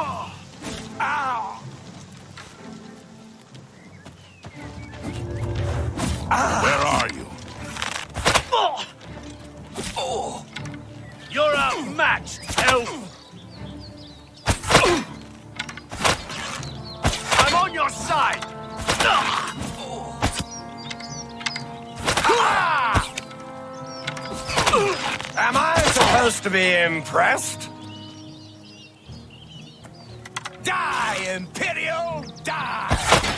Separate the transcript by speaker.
Speaker 1: Ow!
Speaker 2: Where are you?
Speaker 1: You're outmatched, elf! I'm on your side!
Speaker 3: Am I supposed to be impressed? Die, Imperial, die!